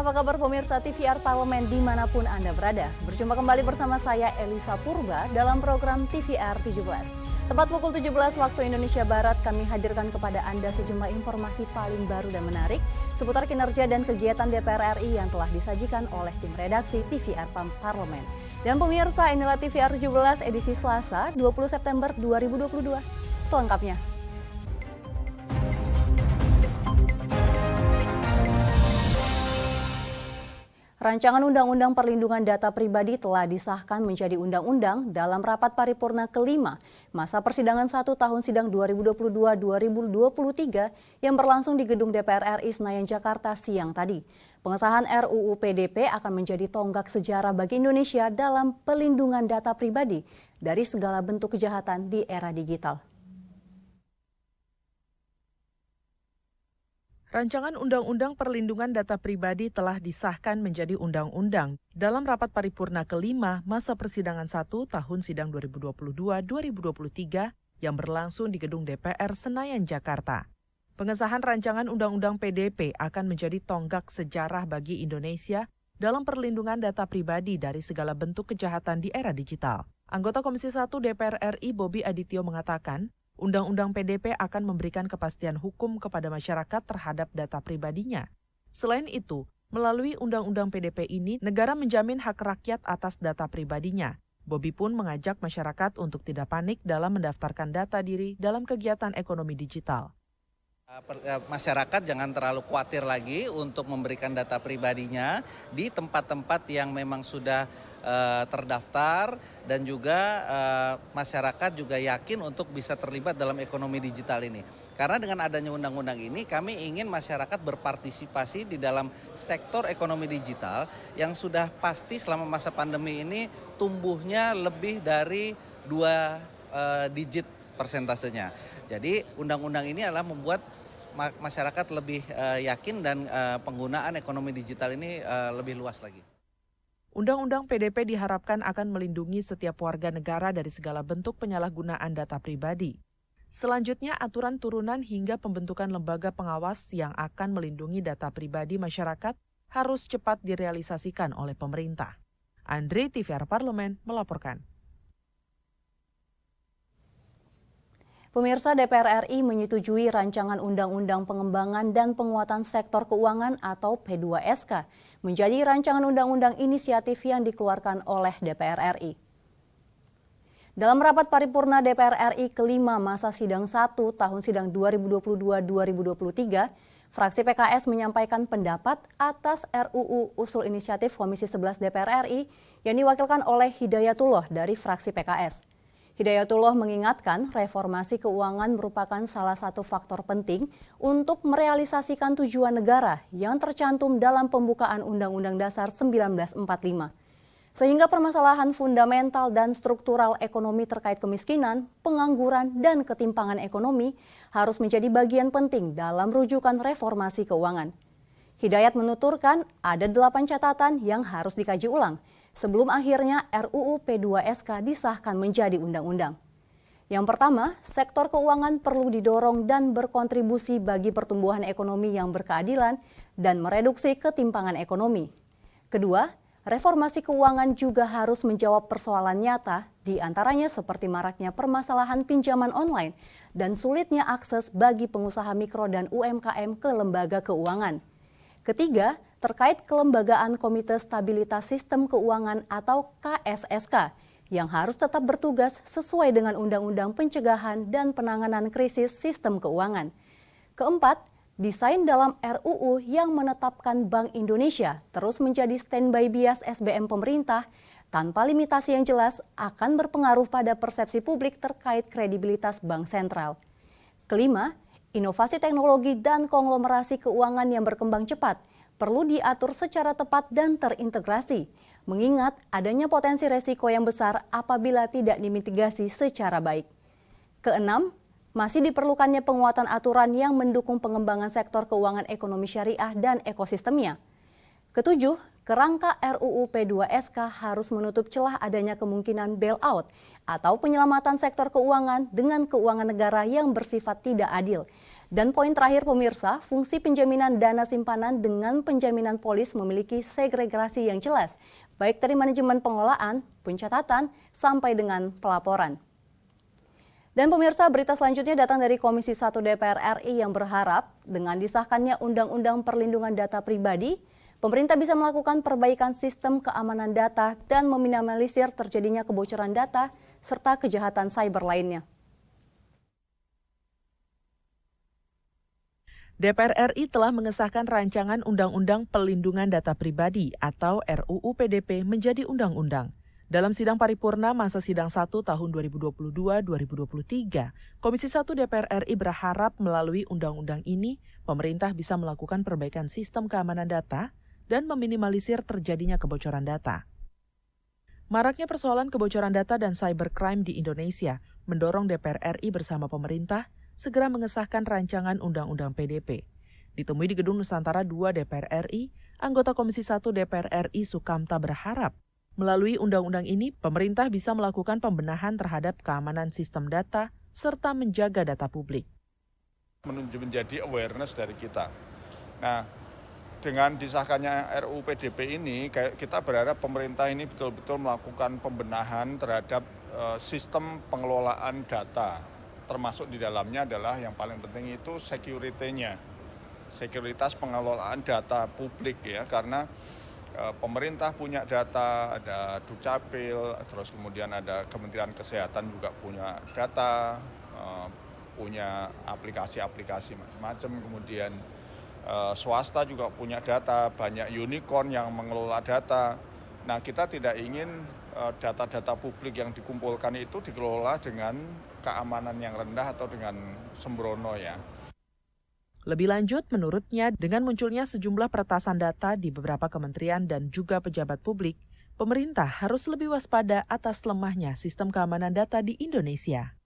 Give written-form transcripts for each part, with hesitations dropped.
apa kabar pemirsa TVR Parlemen dimanapun Anda berada? Berjumpa kembali bersama saya Elisa Purba dalam program TVR 17. Tepat pukul 17 waktu Indonesia Barat kami hadirkan kepada Anda sejumlah informasi paling baru dan menarik seputar kinerja dan kegiatan DPR RI yang telah disajikan oleh tim redaksi TVR Parlemen. Dan pemirsa, inilah TVR 17 edisi Selasa 20 September 2022. Selengkapnya. Rancangan Undang-Undang Perlindungan Data Pribadi telah disahkan menjadi undang-undang dalam rapat paripurna kelima masa persidangan 1 tahun sidang 2022-2023 yang berlangsung di Gedung DPR RI Senayan Jakarta siang tadi. Pengesahan RUU PDP akan menjadi tonggak sejarah bagi Indonesia dalam pelindungan data pribadi dari segala bentuk kejahatan di era digital. Rancangan Undang-Undang Perlindungan Data Pribadi telah disahkan menjadi undang-undang dalam rapat paripurna kelima masa persidangan 1 tahun sidang 2022-2023 yang berlangsung di Gedung DPR Senayan, Jakarta. Pengesahan rancangan Undang-Undang PDP akan menjadi tonggak sejarah bagi Indonesia dalam perlindungan data pribadi dari segala bentuk kejahatan di era digital. Anggota Komisi 1 DPR RI Bobi Adityo mengatakan, Undang-Undang PDP akan memberikan kepastian hukum kepada masyarakat terhadap data pribadinya. Selain itu, melalui Undang-Undang PDP ini, negara menjamin hak rakyat atas data pribadinya. Bobi pun mengajak masyarakat untuk tidak panik dalam mendaftarkan data diri dalam kegiatan ekonomi digital. Masyarakat jangan terlalu khawatir lagi untuk memberikan data pribadinya di tempat-tempat yang memang sudah terdaftar dan juga masyarakat juga yakin untuk bisa terlibat dalam ekonomi digital ini. Karena dengan adanya undang-undang ini kami ingin masyarakat berpartisipasi di dalam sektor ekonomi digital yang sudah pasti selama masa pandemi ini tumbuhnya lebih dari 2 digit persentasenya. Jadi undang-undang ini adalah membuat masyarakat lebih yakin dan penggunaan ekonomi digital ini lebih luas lagi. Undang-Undang PDP diharapkan akan melindungi setiap warga negara dari segala bentuk penyalahgunaan data pribadi. Selanjutnya, aturan turunan hingga pembentukan lembaga pengawas yang akan melindungi data pribadi masyarakat harus cepat direalisasikan oleh pemerintah. Andre, TVR Parlemen, melaporkan. Pemirsa, DPR RI menyetujui rancangan Undang-Undang Pengembangan dan Penguatan Sektor Keuangan atau P2SK menjadi rancangan undang-undang inisiatif yang dikeluarkan oleh DPR RI. Dalam rapat paripurna DPR RI kelima masa sidang 1 tahun sidang 2022-2023, fraksi PKS menyampaikan pendapat atas RUU usul inisiatif Komisi 11 DPR RI yang diwakilkan oleh Hidayatullah dari fraksi PKS. Hidayatullah mengingatkan reformasi keuangan merupakan salah satu faktor penting untuk merealisasikan tujuan negara yang tercantum dalam pembukaan Undang-Undang Dasar 1945. Sehingga permasalahan fundamental dan struktural ekonomi terkait kemiskinan, pengangguran, dan ketimpangan ekonomi harus menjadi bagian penting dalam rujukan reformasi keuangan. Hidayat menuturkan ada 8 catatan yang harus dikaji ulang sebelum akhirnya RUU P2SK disahkan menjadi undang-undang. Yang pertama, sektor keuangan perlu didorong dan berkontribusi bagi pertumbuhan ekonomi yang berkeadilan dan mereduksi ketimpangan ekonomi. Kedua, reformasi keuangan juga harus menjawab persoalan nyata, di antaranya seperti maraknya permasalahan pinjaman online dan sulitnya akses bagi pengusaha mikro dan UMKM ke lembaga keuangan. Ketiga, terkait kelembagaan Komite Stabilitas Sistem Keuangan atau KSSK yang harus tetap bertugas sesuai dengan Undang-Undang Pencegahan dan Penanganan Krisis Sistem Keuangan. Keempat, desain dalam RUU yang menetapkan Bank Indonesia terus menjadi standby bias SBM pemerintah tanpa limitasi yang jelas akan berpengaruh pada persepsi publik terkait kredibilitas bank sentral. Kelima, inovasi teknologi dan konglomerasi keuangan yang berkembang cepat perlu diatur secara tepat dan terintegrasi, mengingat adanya potensi resiko yang besar apabila tidak dimitigasi secara baik. Keenam, masih diperlukannya penguatan aturan yang mendukung pengembangan sektor keuangan ekonomi syariah dan ekosistemnya. Ketujuh, kerangka RUU P2SK harus menutup celah adanya kemungkinan bailout atau penyelamatan sektor keuangan dengan keuangan negara yang bersifat tidak adil Dan poin terakhir pemirsa, fungsi penjaminan dana simpanan dengan penjaminan polis memiliki segregasi yang jelas, baik dari manajemen pengelolaan, pencatatan, sampai dengan pelaporan. Dan pemirsa, berita selanjutnya datang dari Komisi 1 DPR RI yang berharap dengan disahkannya Undang-Undang Perlindungan Data Pribadi, pemerintah bisa melakukan perbaikan sistem keamanan data dan meminimalisir terjadinya kebocoran data serta kejahatan cyber lainnya. DPR RI telah mengesahkan rancangan Undang-Undang Perlindungan Data Pribadi atau RUU PDP menjadi undang-undang. Dalam sidang paripurna masa sidang 1 tahun 2022-2023, Komisi 1 DPR RI berharap melalui undang-undang ini, pemerintah bisa melakukan perbaikan sistem keamanan data dan meminimalisir terjadinya kebocoran data. Maraknya persoalan kebocoran data dan cybercrime di Indonesia mendorong DPR RI bersama pemerintah segera mengesahkan rancangan Undang-Undang PDP. Ditemui di Gedung Nusantara 2 DPR RI, anggota Komisi 1 DPR RI Sukamta berharap melalui undang-undang ini, pemerintah bisa melakukan pembenahan terhadap keamanan sistem data serta menjaga data publik. Menjadi awareness dari kita. Nah, dengan disahkannya RUU PDP ini, kita berharap pemerintah ini betul-betul melakukan pembenahan terhadap sistem pengelolaan data. Termasuk di dalamnya adalah yang paling penting itu security-nya. Sekuritas pengelolaan data publik ya, karena pemerintah punya data, ada Dukcapil, terus kemudian ada Kementerian Kesehatan juga punya data, punya aplikasi-aplikasi macam-macam, kemudian swasta juga punya data, banyak unicorn yang mengelola data. Nah, kita tidak ingin data-data publik yang dikumpulkan itu dikelola dengan keamanan yang rendah atau dengan sembrono ya. Lebih lanjut, menurutnya, dengan munculnya sejumlah peretasan data di beberapa kementerian dan juga pejabat publik, pemerintah harus lebih waspada atas lemahnya sistem keamanan data di Indonesia.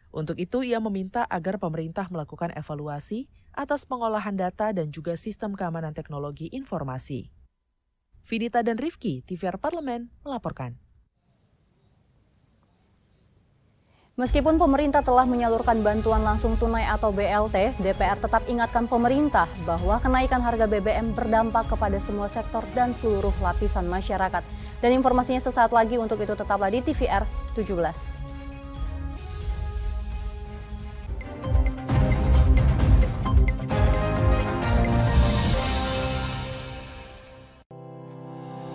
Untuk itu, ia meminta agar pemerintah melakukan evaluasi atas pengolahan data dan juga sistem keamanan teknologi informasi. Vidita dan Rifki, TVR Parlemen, melaporkan. Meskipun pemerintah telah menyalurkan bantuan langsung tunai atau BLT, DPR tetap ingatkan pemerintah bahwa kenaikan harga BBM berdampak kepada semua sektor dan seluruh lapisan masyarakat. Dan informasinya sesaat lagi, untuk itu tetaplah di TVR 17.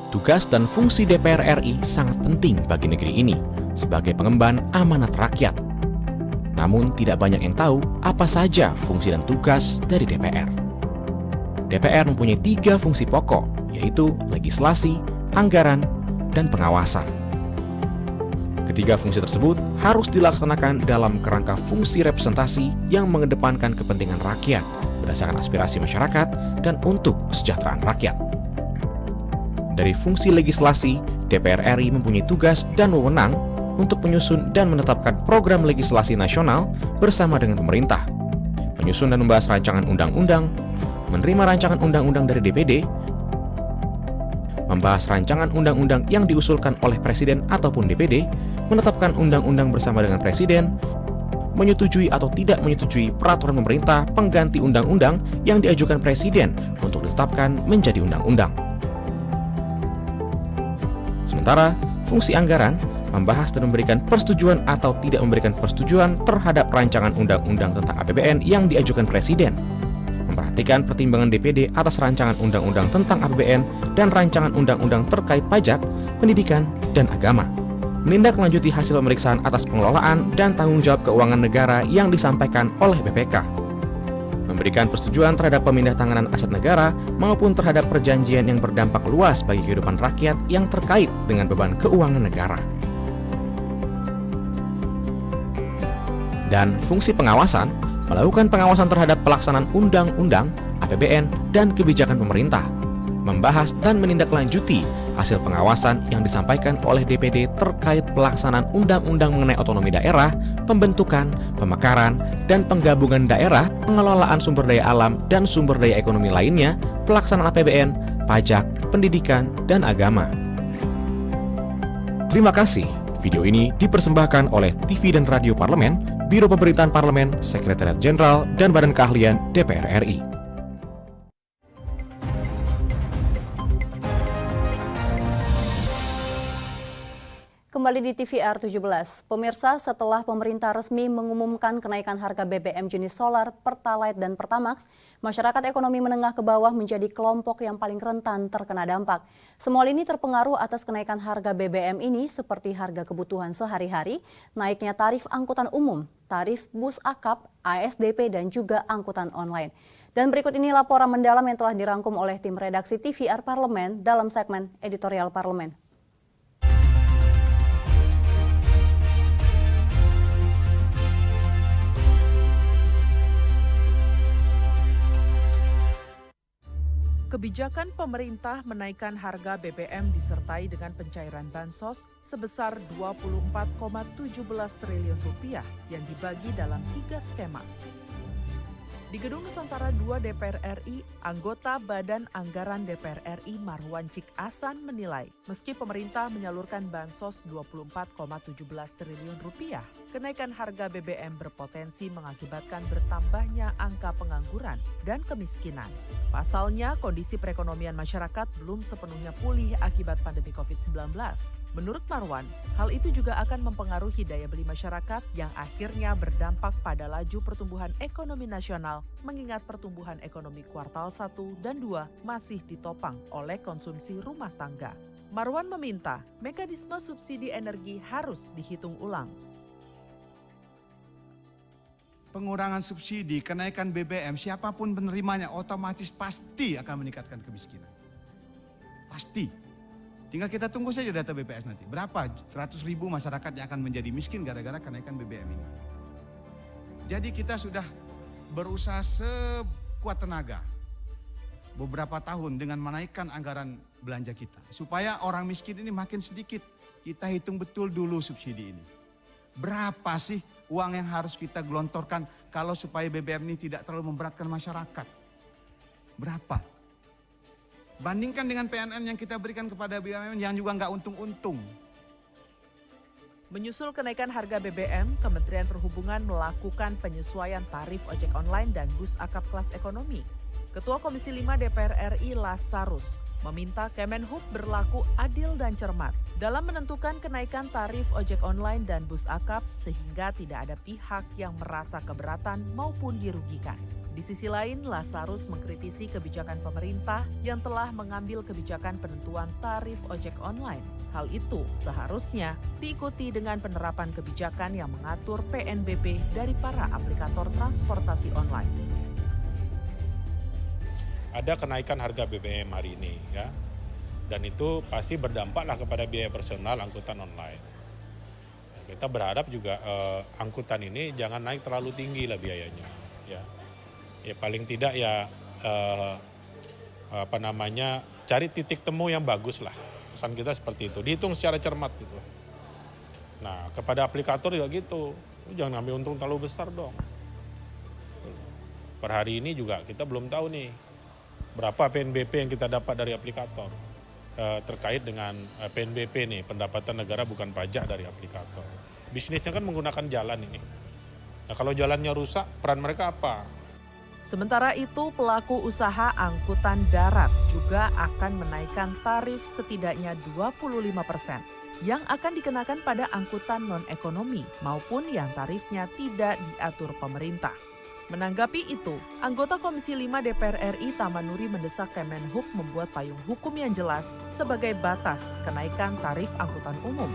Tugas dan fungsi DPR RI sangat penting bagi negeri ini sebagai pengemban amanat rakyat. Namun tidak banyak yang tahu apa saja fungsi dan tugas dari DPR. DPR mempunyai 3 fungsi pokok, yaitu legislasi, anggaran, dan pengawasan. Ketiga fungsi tersebut harus dilaksanakan dalam kerangka fungsi representasi yang mengedepankan kepentingan rakyat berdasarkan aspirasi masyarakat dan untuk kesejahteraan rakyat. Dari fungsi legislasi, DPR RI mempunyai tugas dan wewenang untuk menyusun dan menetapkan program legislasi nasional bersama dengan pemerintah, menyusun dan membahas rancangan undang-undang, menerima rancangan undang-undang dari DPD, membahas rancangan undang-undang yang diusulkan oleh Presiden ataupun DPD, menetapkan undang-undang bersama dengan Presiden, menyetujui atau tidak menyetujui peraturan pemerintah pengganti undang-undang yang diajukan Presiden untuk ditetapkan menjadi undang-undang. Sementara, fungsi anggaran membahas dan memberikan persetujuan atau tidak memberikan persetujuan terhadap rancangan undang-undang tentang APBN yang diajukan Presiden, memperhatikan pertimbangan DPD atas rancangan undang-undang tentang APBN dan rancangan undang-undang terkait pajak, pendidikan, dan agama, menindaklanjuti hasil pemeriksaan atas pengelolaan dan tanggung jawab keuangan negara yang disampaikan oleh BPK, memberikan persetujuan terhadap pemindahantanganan aset negara maupun terhadap perjanjian yang berdampak luas bagi kehidupan rakyat yang terkait dengan beban keuangan negara. Dan fungsi pengawasan, melakukan pengawasan terhadap pelaksanaan undang-undang, APBN, dan kebijakan pemerintah, membahas dan menindaklanjuti hasil pengawasan yang disampaikan oleh DPD terkait pelaksanaan undang-undang mengenai otonomi daerah, pembentukan, pemekaran, dan penggabungan daerah, pengelolaan sumber daya alam dan sumber daya ekonomi lainnya, pelaksanaan APBN, pajak, pendidikan, dan agama. Terima kasih. Video ini dipersembahkan oleh TV dan Radio Parlemen Biro Pemerintahan Parlemen, Sekretariat Jenderal, dan Badan Keahlian DPR RI. Kembali di TVR 17, pemirsa, setelah pemerintah resmi mengumumkan kenaikan harga BBM jenis solar, Pertalite dan Pertamax, masyarakat ekonomi menengah ke bawah menjadi kelompok yang paling rentan terkena dampak. Semua ini terpengaruh atas kenaikan harga BBM ini seperti harga kebutuhan sehari-hari, naiknya tarif angkutan umum, tarif bus akap, ASDP, dan juga angkutan online. Dan berikut ini laporan mendalam yang telah dirangkum oleh tim redaksi TVR Parlemen dalam segmen Editorial Parlemen. Kebijakan pemerintah menaikkan harga BBM disertai dengan pencairan bansos sebesar Rp24,17 triliun yang dibagi dalam 3 skema. Di Gedung Nusantara II DPR RI, anggota Badan Anggaran DPR RI Marwan Cik Asan menilai, meski pemerintah menyalurkan bansos Rp24,17 triliun, kenaikan harga BBM berpotensi mengakibatkan bertambahnya angka pengangguran dan kemiskinan. Pasalnya, kondisi perekonomian masyarakat belum sepenuhnya pulih akibat pandemi COVID-19. Menurut Marwan, hal itu juga akan mempengaruhi daya beli masyarakat yang akhirnya berdampak pada laju pertumbuhan ekonomi nasional mengingat pertumbuhan ekonomi kuartal 1 dan 2 masih ditopang oleh konsumsi rumah tangga. Marwan meminta mekanisme subsidi energi harus dihitung ulang. Pengurangan subsidi, kenaikan BBM, siapapun penerimanya otomatis pasti akan meningkatkan kemiskinan. Pasti. Tinggal kita tunggu saja data BPS nanti. Berapa 100.000 masyarakat yang akan menjadi miskin gara-gara kenaikan BBM ini. Jadi kita sudah berusaha sekuat tenaga beberapa tahun dengan menaikkan anggaran belanja kita. Supaya orang miskin ini makin sedikit. Kita hitung betul dulu subsidi ini. Berapa sih uang yang harus kita gelontorkan kalau supaya BBM ini tidak terlalu memberatkan masyarakat? Berapa? Bandingkan dengan PNN yang kita berikan kepada BUMN yang juga nggak untung-untung. Menyusul kenaikan harga BBM, Kementerian Perhubungan melakukan penyesuaian tarif ojek online dan bus akap kelas ekonomi. Ketua Komisi 5 DPR RI Lasarus meminta Kemenhub berlaku adil dan cermat dalam menentukan kenaikan tarif ojek online dan bus akap sehingga tidak ada pihak yang merasa keberatan maupun dirugikan. Di sisi lain, Lasarus mengkritisi kebijakan pemerintah yang telah mengambil kebijakan penentuan tarif ojek online. Hal itu seharusnya diikuti dengan penerapan kebijakan yang mengatur PNBP dari para aplikator transportasi online. Ada kenaikan harga BBM hari ini, ya, dan itu pasti berdampaklah kepada biaya personal angkutan online. Kita berharap juga angkutan ini jangan naik terlalu tinggi lah biayanya, ya. Ya paling tidak ya cari titik temu yang bagus lah. Pesan kita seperti itu, dihitung secara cermat gitu. Nah kepada aplikator juga gitu, jangan ambil untung terlalu besar dong. Per hari ini juga kita belum tahu nih berapa PNBP yang kita dapat dari aplikator terkait dengan PNBP nih, pendapatan negara bukan pajak dari aplikator. Bisnisnya kan menggunakan jalan ini. Nah kalau jalannya rusak, peran mereka apa? Sementara itu, pelaku usaha angkutan darat juga akan menaikkan tarif setidaknya 25% yang akan dikenakan pada angkutan non-ekonomi maupun yang tarifnya tidak diatur pemerintah. Menanggapi itu, anggota Komisi 5 DPR RI Tamanuri mendesak Kemenhub membuat payung hukum yang jelas sebagai batas kenaikan tarif angkutan umum.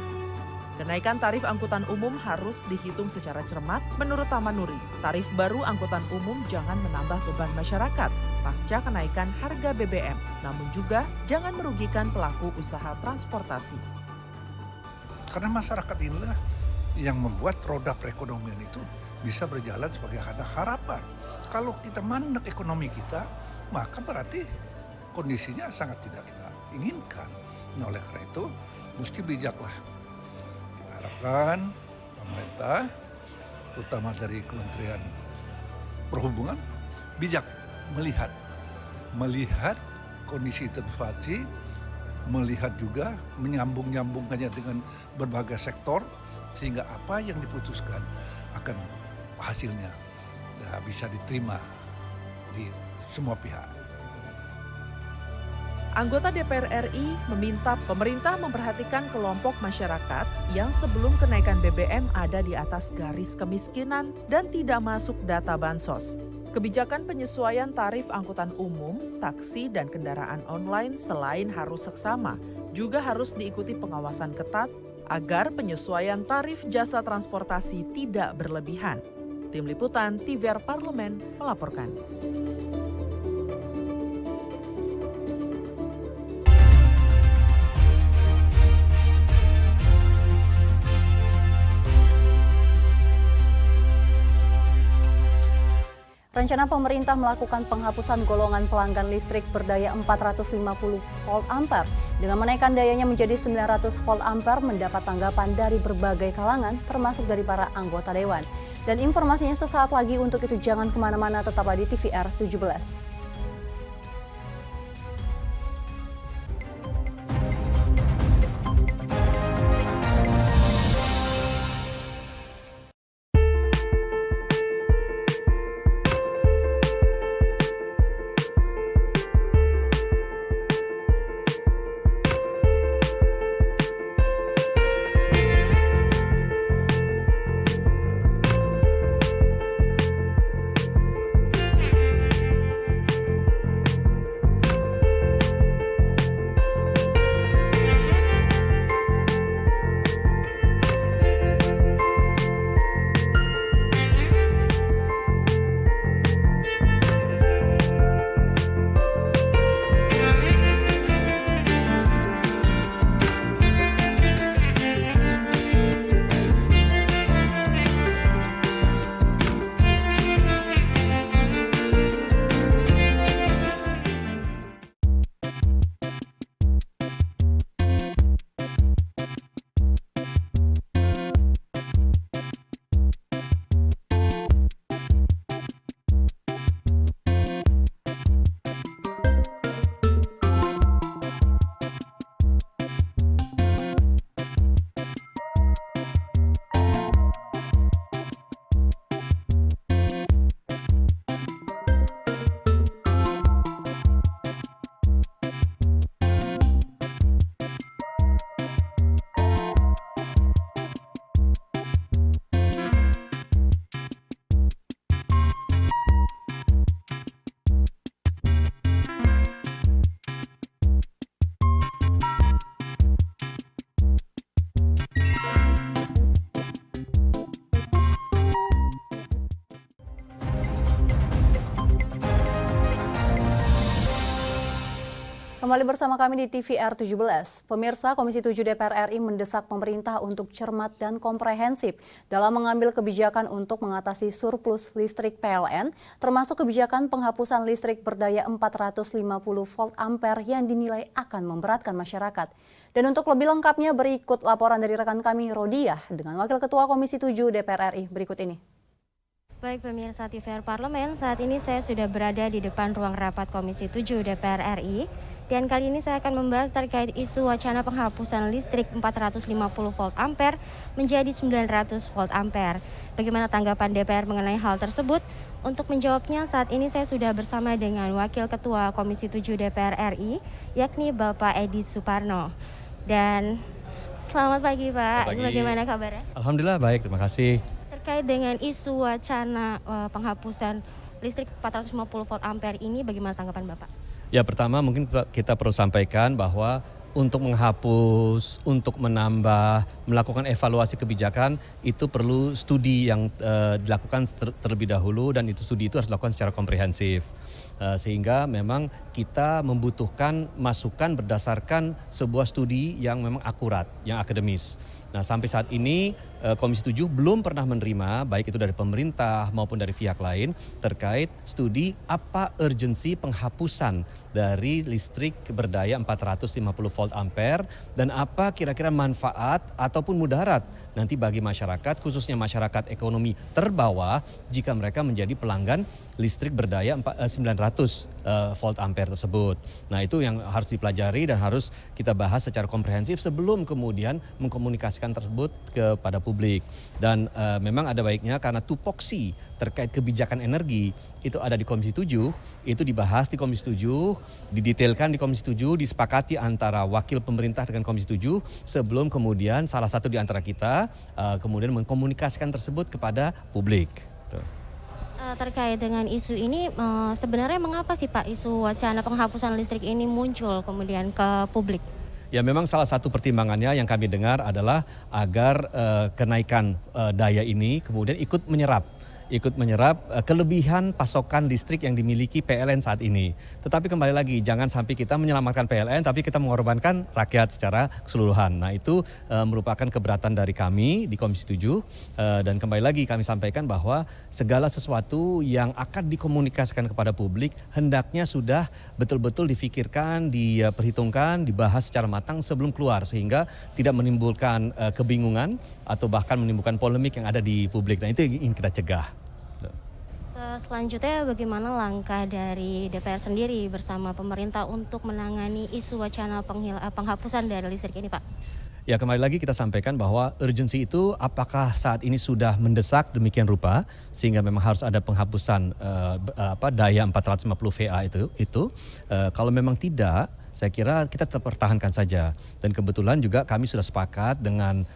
Kenaikan tarif angkutan umum harus dihitung secara cermat. Menurut Tamanuri, tarif baru angkutan umum jangan menambah beban masyarakat pasca kenaikan harga BBM, namun juga jangan merugikan pelaku usaha transportasi. Karena masyarakat inilah yang membuat roda perekonomian itu bisa berjalan sebagai harapan. Kalau kita mandek ekonomi kita, maka berarti kondisinya sangat tidak kita inginkan. Nah oleh karena itu, mesti bijaklah. Harapkan pemerintah, terutama dari Kementerian Perhubungan, bijak melihat kondisi inflasi, melihat juga menyambung-nyambungkannya dengan berbagai sektor, sehingga apa yang diputuskan akan hasilnya bisa diterima di semua pihak. Anggota DPR RI meminta pemerintah memperhatikan kelompok masyarakat yang sebelum kenaikan BBM ada di atas garis kemiskinan dan tidak masuk data bansos. Kebijakan penyesuaian tarif angkutan umum, taksi, dan kendaraan online selain harus seksama, juga harus diikuti pengawasan ketat agar penyesuaian tarif jasa transportasi tidak berlebihan. Tim Liputan TVR Parlemen melaporkan. Rencana pemerintah melakukan penghapusan golongan pelanggan listrik berdaya 450 volt ampere dengan menaikkan dayanya menjadi 900 volt ampere mendapat tanggapan dari berbagai kalangan termasuk dari para anggota dewan. Dan informasinya sesaat lagi, untuk itu jangan kemana-mana, tetaplah di TVR 17. Kembali bersama kami di TVR 17. Pemirsa, Komisi 7 DPR RI mendesak pemerintah untuk cermat dan komprehensif dalam mengambil kebijakan untuk mengatasi surplus listrik PLN, termasuk kebijakan penghapusan listrik berdaya 450 volt ampere yang dinilai akan memberatkan masyarakat. Dan untuk lebih lengkapnya berikut laporan dari rekan kami Rodiah dengan Wakil Ketua Komisi 7 DPR RI berikut ini. Baik pemirsa TVR Parlemen, saat ini saya sudah berada di depan ruang rapat Komisi 7 DPR RI. Dan kali ini saya akan membahas terkait isu wacana penghapusan listrik 450 volt ampere menjadi 900 volt ampere. Bagaimana tanggapan DPR mengenai hal tersebut? Untuk menjawabnya, saat ini saya sudah bersama dengan Wakil Ketua Komisi 7 DPR RI, yakni Bapak Edi Suparno. Dan selamat pagi Pak, bagaimana kabarnya? Alhamdulillah baik, terima kasih. Terkait dengan isu wacana penghapusan listrik 450 volt ampere ini, bagaimana tanggapan Bapak? Ya, pertama mungkin kita perlu sampaikan bahwa untuk menghapus, untuk menambah, melakukan evaluasi kebijakan itu perlu studi yang dilakukan terlebih dahulu, dan itu studi itu harus dilakukan secara komprehensif. Sehingga memang kita membutuhkan masukan berdasarkan sebuah studi yang memang akurat, yang akademis. Nah, sampai saat ini Komisi 7 belum pernah menerima, baik itu dari pemerintah maupun dari pihak lain, terkait studi apa urgensi penghapusan dari listrik berdaya 450 volt ampere dan apa kira-kira manfaat ataupun mudarat nanti bagi masyarakat, khususnya masyarakat ekonomi terbawah jika mereka menjadi pelanggan listrik berdaya 900 volt ampere tersebut. Nah, itu yang harus dipelajari dan harus kita bahas secara komprehensif sebelum kemudian mengkomunikasikan komunikasikan tersebut kepada publik. Dan memang ada baiknya karena tupoksi terkait kebijakan energi itu ada di Komisi 7, itu dibahas di Komisi 7, didetailkan di Komisi 7, disepakati antara wakil pemerintah dengan Komisi 7 sebelum kemudian salah satu di antara kita kemudian mengkomunikasikan tersebut kepada publik. Terkait dengan isu ini, sebenarnya mengapa sih Pak isu wacana penghapusan listrik ini muncul kemudian ke publik? Ya memang salah satu pertimbangannya yang kami dengar adalah agar kenaikan daya ini kemudian ikut menyerap kelebihan pasokan listrik yang dimiliki PLN saat ini. Tetapi kembali lagi, jangan sampai kita menyelamatkan PLN tapi kita mengorbankan rakyat secara keseluruhan. Nah itu merupakan keberatan dari kami di Komisi 7 dan kembali lagi kami sampaikan bahwa segala sesuatu yang akan dikomunikasikan kepada publik hendaknya sudah betul-betul difikirkan, diperhitungkan, dibahas secara matang sebelum keluar sehingga tidak menimbulkan kebingungan atau bahkan menimbulkan polemik yang ada di publik. Nah itu yang ingin kita cegah. Selanjutnya bagaimana langkah dari DPR sendiri bersama pemerintah untuk menangani isu wacana penghapusan dari listrik ini Pak? Ya kembali lagi kita sampaikan bahwa urgensi itu apakah saat ini sudah mendesak demikian rupa sehingga memang harus ada penghapusan daya 450 VA itu. Kalau memang tidak, saya kira kita tetap pertahankan saja. Dan kebetulan juga kami sudah sepakat dengan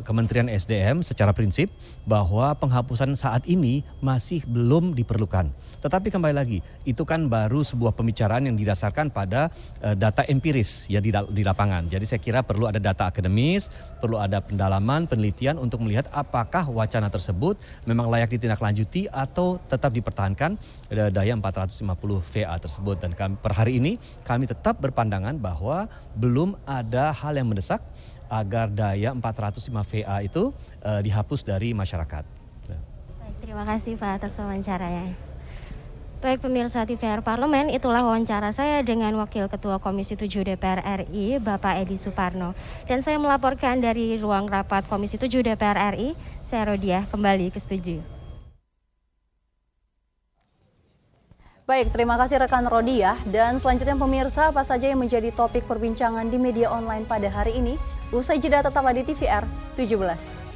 Kementerian SDM secara prinsip bahwa penghapusan saat ini masih belum diperlukan. Tetapi kembali lagi, itu kan baru sebuah pembicaraan yang didasarkan pada data empiris ya di lapangan. Jadi saya kira perlu ada data akademis, perlu ada pendalaman, penelitian untuk melihat apakah wacana tersebut memang layak ditindaklanjuti atau tetap dipertahankan daya 450 VA tersebut. Dan per hari ini kami tetap berpandangan bahwa belum ada hal yang mendesak agar daya 405 VA itu dihapus dari masyarakat. Baik, terima kasih Pak atas wawancaranya. Baik pemirsa TVR Parlemen, itulah wawancara saya dengan Wakil Ketua Komisi 7 DPR RI, Bapak Edi Suparno. Dan saya melaporkan dari ruang rapat Komisi 7 DPR RI, saya Rodiah kembali ke studio. Baik, terima kasih rekan Rodiah. Dan selanjutnya pemirsa, apa saja yang menjadi topik perbincangan di media online pada hari ini? Usai jeda tetaplah di TVR 17.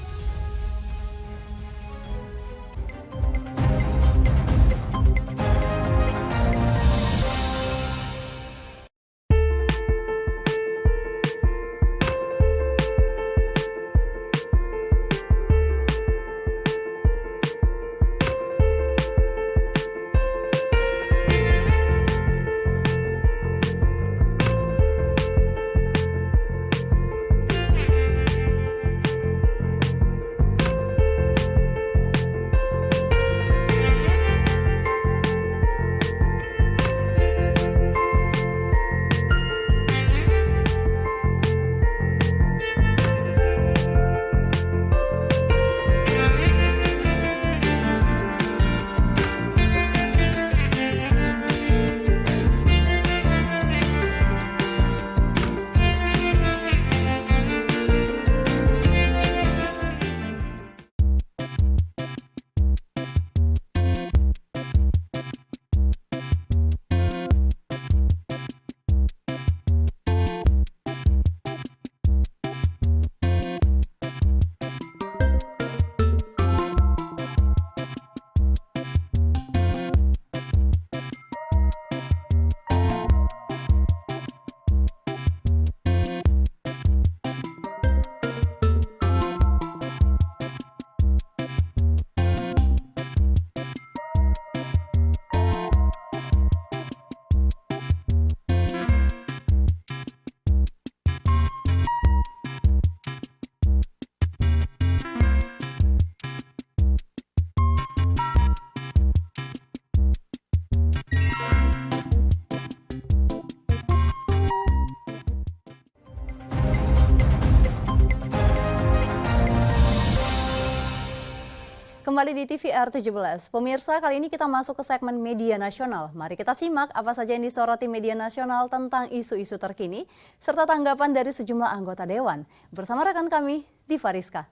Kembali di TVR 17. Pemirsa, kali ini kita masuk ke segmen media nasional. Mari kita simak apa saja yang disoroti media nasional tentang isu-isu terkini, serta tanggapan dari sejumlah anggota Dewan. Bersama rekan kami, Diva Rizka.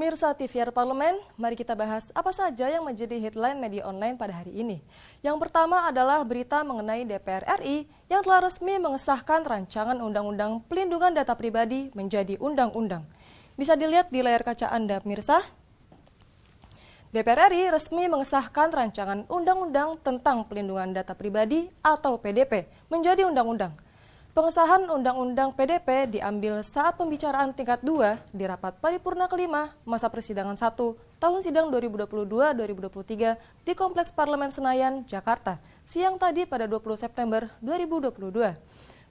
Pemirsa TVR Parlemen, mari kita bahas apa saja yang menjadi headline media online pada hari ini. Yang pertama adalah berita mengenai DPR RI yang telah resmi mengesahkan rancangan Undang-Undang Pelindungan Data Pribadi menjadi undang-undang. Bisa dilihat di layar kaca Anda, pemirsa. DPR RI resmi mengesahkan rancangan Undang-Undang tentang Pelindungan Data Pribadi atau PDP menjadi undang-undang. Pengesahan Undang-Undang PDP diambil saat pembicaraan tingkat 2 di rapat paripurna kelima masa persidangan 1 tahun sidang 2022-2023 di Kompleks Parlemen Senayan, Jakarta, siang tadi pada 20 September 2022.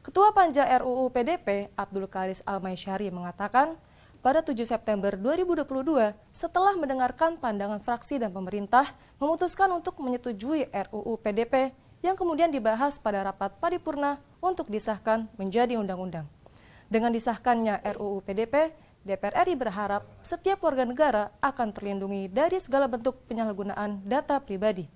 Ketua Panja RUU PDP Abdul Karis Almaisyari mengatakan, pada 7 September 2022, setelah mendengarkan pandangan fraksi dan pemerintah, memutuskan untuk menyetujui RUU PDP yang kemudian dibahas pada rapat paripurna untuk disahkan menjadi undang-undang. Dengan disahkannya RUU PDP, DPR RI berharap setiap warga negara akan terlindungi dari segala bentuk penyalahgunaan data pribadi.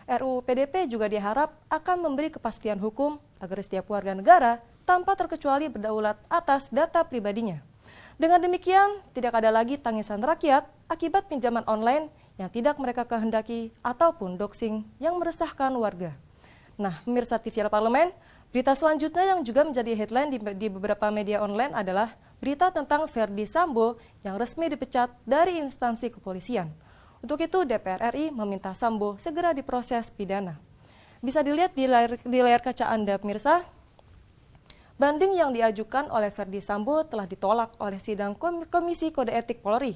RUU PDP juga diharap akan memberi kepastian hukum agar setiap warga negara tanpa terkecuali berdaulat atas data pribadinya. Dengan demikian, tidak ada lagi tangisan rakyat akibat pinjaman online yang tidak mereka kehendaki ataupun doxing yang meresahkan warga. Nah, pemirsa TVR Parlemen, berita selanjutnya yang juga menjadi headline di beberapa media online adalah berita tentang Verdi Sambo yang resmi dipecat dari instansi kepolisian. Untuk itu, DPR RI meminta Sambo segera diproses pidana. Bisa dilihat di layar kaca Anda, pemirsa. Banding yang diajukan oleh Verdi Sambo telah ditolak oleh sidang Komisi Kode Etik Polri.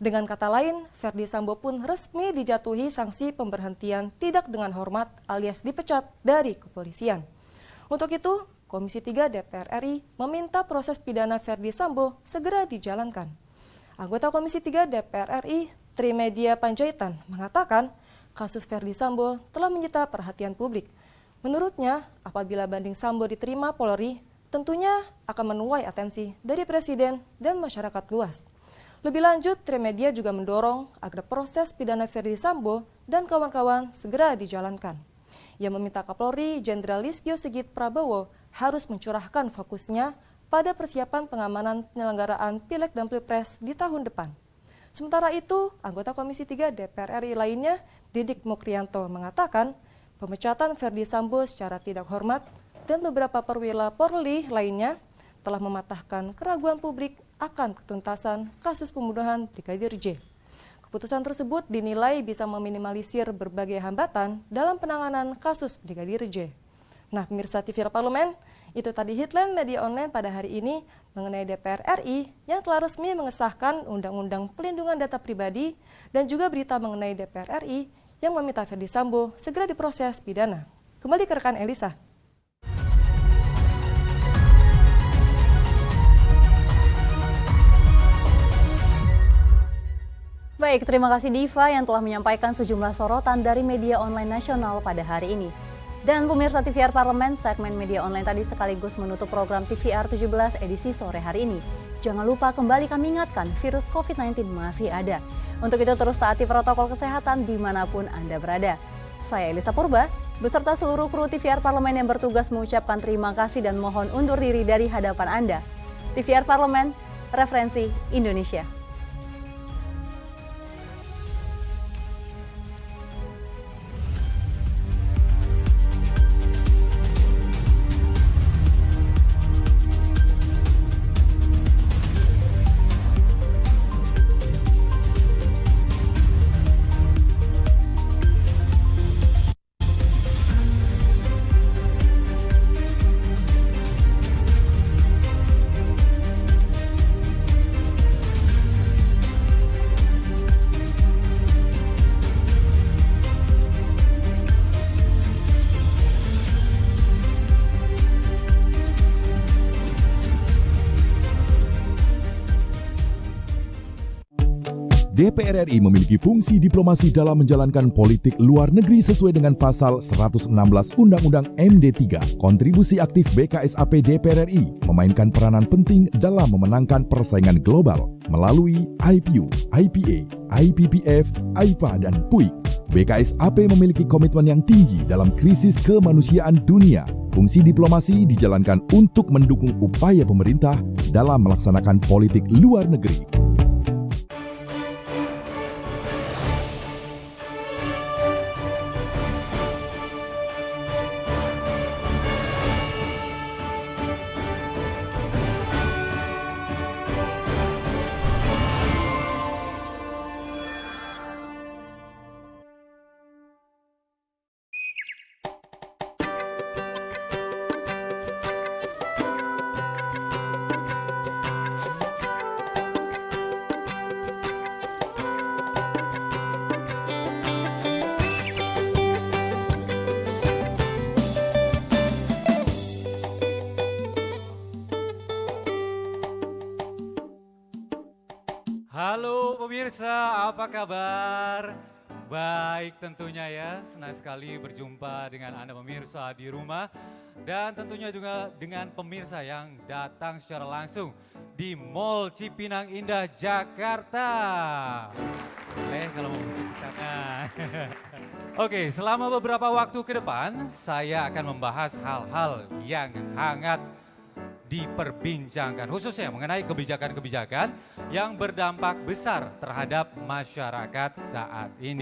Dengan kata lain, Verdi Sambo pun resmi dijatuhi sanksi pemberhentian tidak dengan hormat alias dipecat dari kepolisian. Untuk itu, Komisi 3 DPR RI meminta proses pidana Verdi Sambo segera dijalankan. Anggota Komisi 3 DPR RI, Trimedia Panjaitan, mengatakan kasus Verdi Sambo telah menyita perhatian publik. Menurutnya, apabila banding Sambo diterima Polri, tentunya akan menuai atensi dari Presiden dan masyarakat luas. Lebih lanjut, Trimedia juga mendorong agar proses pidana Verdi Sambo dan kawan-kawan segera dijalankan. Ia meminta Kapolri Jenderal Listio Sigit Prabowo harus mencurahkan fokusnya pada persiapan pengamanan penyelenggaraan Pileg dan Pilpres di tahun depan. Sementara itu, anggota Komisi 3 DPR RI lainnya, Didik Mukrianto, mengatakan pemecatan Verdi Sambo secara tidak hormat dan beberapa perwira Polri lainnya telah mematahkan keraguan publik akan ketuntasan kasus pembunuhan Brigadir J. Keputusan tersebut dinilai bisa meminimalisir berbagai hambatan dalam penanganan kasus Brigadir J. Nah, pemirsa TVR Parlemen, itu tadi headline media online pada hari ini mengenai DPR RI yang telah resmi mengesahkan Undang-Undang Pelindungan Data Pribadi dan juga berita mengenai DPR RI yang meminta Verdi Sambo segera diproses pidana. Kembali ke rekan Elisa. Baik, terima kasih Diva yang telah menyampaikan sejumlah sorotan dari media online nasional pada hari ini. Dan pemirsa TVR Parlemen, segmen media online tadi sekaligus menutup program TVR 17 edisi sore hari ini. Jangan lupa kembali kami ingatkan, virus COVID-19 masih ada. Untuk itu terus taati protokol kesehatan dimanapun Anda berada. Saya Elisa Purba, beserta seluruh kru TVR Parlemen yang bertugas mengucapkan terima kasih dan mohon undur diri dari hadapan Anda. TVR Parlemen, referensi Indonesia. DPR RI memiliki fungsi diplomasi dalam menjalankan politik luar negeri sesuai dengan pasal 116 Undang-Undang MD 3. Kontribusi aktif BKSAP DPR RI memainkan peranan penting dalam memenangkan persaingan global melalui IPU, IPA, IPPF, AIPA, dan PUIK. BKSAP memiliki komitmen yang tinggi dalam krisis kemanusiaan dunia. Fungsi diplomasi dijalankan untuk mendukung upaya pemerintah dalam melaksanakan politik luar negeri. Halo pemirsa, apa kabar? Baik tentunya ya, senang sekali berjumpa dengan Anda pemirsa di rumah. Dan tentunya juga dengan pemirsa yang datang secara langsung di Mall Cipinang Indah, Jakarta. Boleh kalau mau ke sana. Oke, selama beberapa waktu ke depan, saya akan membahas hal-hal yang hangat diperbincangkan, khususnya mengenai kebijakan-kebijakan yang berdampak besar terhadap masyarakat saat ini.